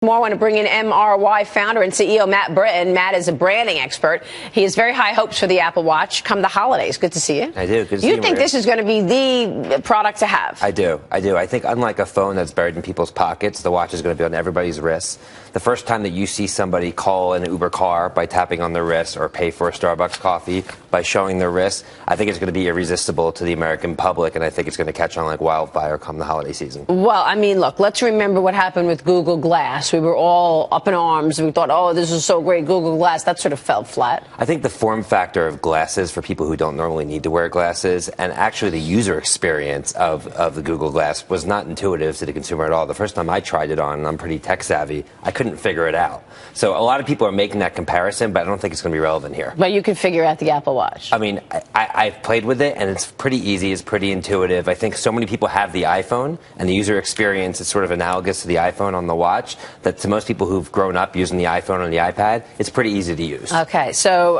More, I want to bring in MRY founder and CEO Matt Britton. Matt is a branding expert. He has very high hopes for the Apple Watch come the holidays. Good to see you. I do. Good to see you. You think this is going to be the product to have? I do. I think unlike a phone that's buried in people's pockets, the watch is going to be on everybody's wrists. The first time that you see somebody call an Uber car by tapping on their wrist or pay for a Starbucks coffee by showing their wrist, I think it's going to be irresistible to the American public, and I think it's going to catch on like wildfire come the holiday season. Well, I mean, look, let's remember what happened with Google Glass. We were all up in arms. We thought, oh, this is so great, Google Glass. That sort of fell flat. I think the form factor of glasses for people who don't normally need to wear glasses, and actually the user experience of the Google Glass was not intuitive to the consumer at all. The first time I tried it on, and I'm pretty tech savvy, I couldn't figure it out. So a lot of people are making that comparison, but I don't think it's going to be relevant here. But you can figure out the Apple Watch. I mean, I've played with it, and it's pretty easy. It's pretty intuitive. I think so many people have the iPhone, and the user experience is sort of analogous to the iPhone on the watch, that to most people who've grown up using the iPhone and the iPad, it's pretty easy to use. Okay, so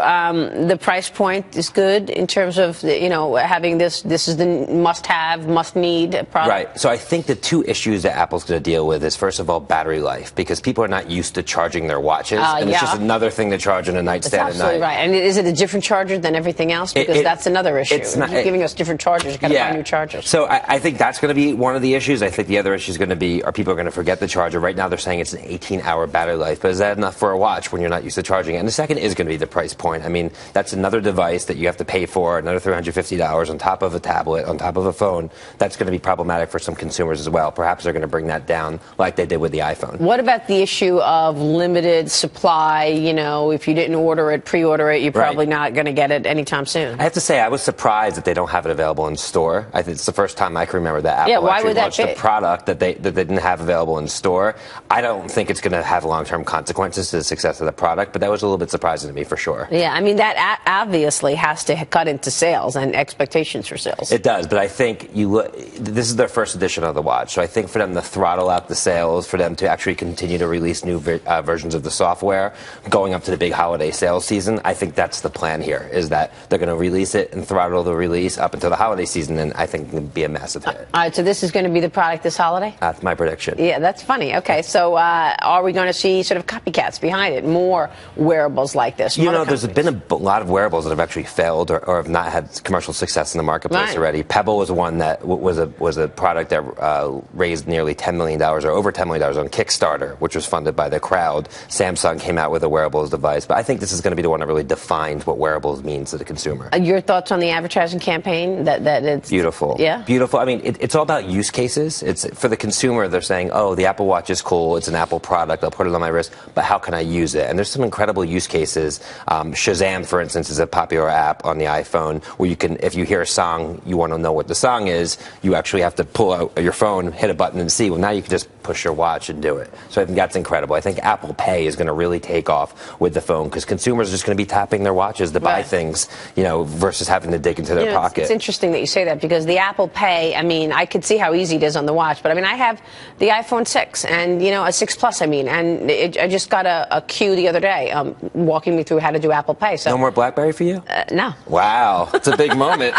the price point is good in terms of, having this is the must-have, must-need product? Right. So I think the two issues that Apple's going to deal with is, first of all, battery life, because people are not used to charging their watches, and it's just another thing to charge on a nightstand at night. Absolutely right. And is it a different charger than everything else? Because that's another issue. It's not, you're giving us different chargers. You've got to buy new chargers. So I think that's going to be one of the issues. I think the other issue is going to be, are people going to forget the charger? Right now they're saying it's an 18-hour battery life, but is that enough for a watch when you're not used to charging it? And the second is going to be the price point. I mean, that's another device that you have to pay for, another $350 on top of a tablet, on top of a phone. That's going to be problematic for some consumers as well. Perhaps they're going to bring that down like they did with the iPhone. What about the issue of limited supply? If you didn't pre-order it, you're probably not going to get it anytime soon. I have to say, I was surprised that they don't have it available in store. I think it's the first time I can remember that Apple actually launched a product that they didn't have available in store. I don't think it's going to have long-term consequences to the success of the product, but that was a little bit surprising to me for sure. Yeah, I mean, that obviously has to cut into sales and expectations for sales. It does, but I think this is their first edition of the watch, so I think for them to throttle out the sales, for them to actually continue to release new versions of the software going up to the big holiday sales season, I think that's the plan here, is that they're going to release it and throttle the release up until the holiday season, and I think it will be a massive hit. All right, so this is going to be the product this holiday? That's my prediction. Yeah, that's funny. Okay, so are we going to see sort of copycats behind it, more wearables like this? There's been a lot of wearables that have actually failed or have not had commercial success in the marketplace already. Pebble was one that was a product that raised nearly $10 million or over $10 million on Kickstarter, which was funded by the crowd. Samsung came out with a wearables device, but I think this is going to be the one that really defines what wearables means to the consumer. Your thoughts on the advertising campaign? That it's beautiful. Yeah, beautiful. I mean, it's all about use cases. It's for the consumer. They're saying, oh, the Apple Watch is cool. It's an Apple product. I'll put it on my wrist, but how can I use it? And there's some incredible use cases. Shazam, for instance, is a popular app on the iPhone where you can, if you hear a song, you want to know what the song is, you actually have to pull out your phone, hit a button, and see. Well, now you can just push your watch and do it. So I think that's incredible. I think Apple Pay is going to really take off with the phone because consumers are just going to be tapping their watches to buy things, versus having to dig into their pocket. It's interesting that you say that because the Apple Pay, I mean, I could see how easy it is on the watch, but I mean, I have the iPhone 6 and, a 6 Plus, and I just got a cue the other day walking me through how to do Apple Pay. So no more BlackBerry for you? No. Wow. It's a big moment.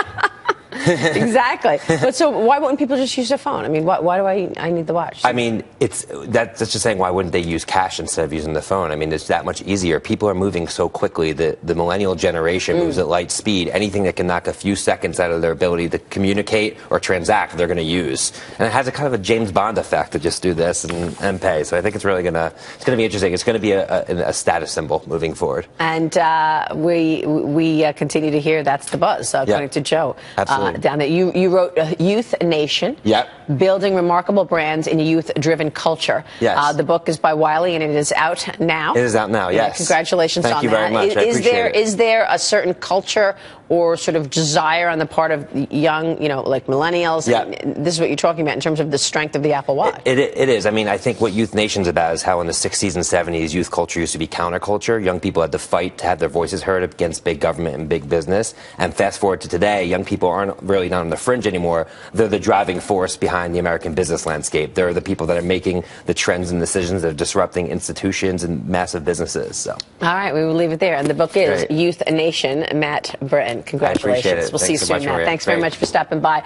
Exactly. But so why wouldn't people just use their phone? I mean, why do I need the watch? I mean, that's just saying, why wouldn't they use cash instead of using the phone? I mean, it's that much easier. People are moving so quickly. The millennial generation moves at light speed. Anything that can knock a few seconds out of their ability to communicate or transact, they're going to use. And it has a kind of a James Bond effect to just do this and pay. So I think it's really going to be interesting. It's going to be a status symbol moving forward. And we continue to hear that's the buzz, according to Joe. Absolutely. Down there. You wrote Youth Nation. Yep. Building Remarkable Brands in a Youth-Driven Culture. Yes. The book is by Wiley, and it is out now. It is out now, yes. Congratulations on that. Thank you very much. I appreciate it. Is there a certain culture or sort of desire on the part of young, like millennials? Yeah. This is what you're talking about in terms of the strength of the Apple Watch. It is. I mean, I think what Youth Nation's about is how in the 60s and 70s, youth culture used to be counterculture. Young people had to fight to have their voices heard against big government and big business. And fast forward to today, young people aren't really not on the fringe anymore. They're the driving force behind the American business landscape. They're the people that are making the trends and decisions that are disrupting institutions and massive businesses. So. All right, we will leave it there. And the book is Youth Nation. Matt Britton. Congratulations. I appreciate it. We'll see you soon, Matt. Thanks very much for stopping by.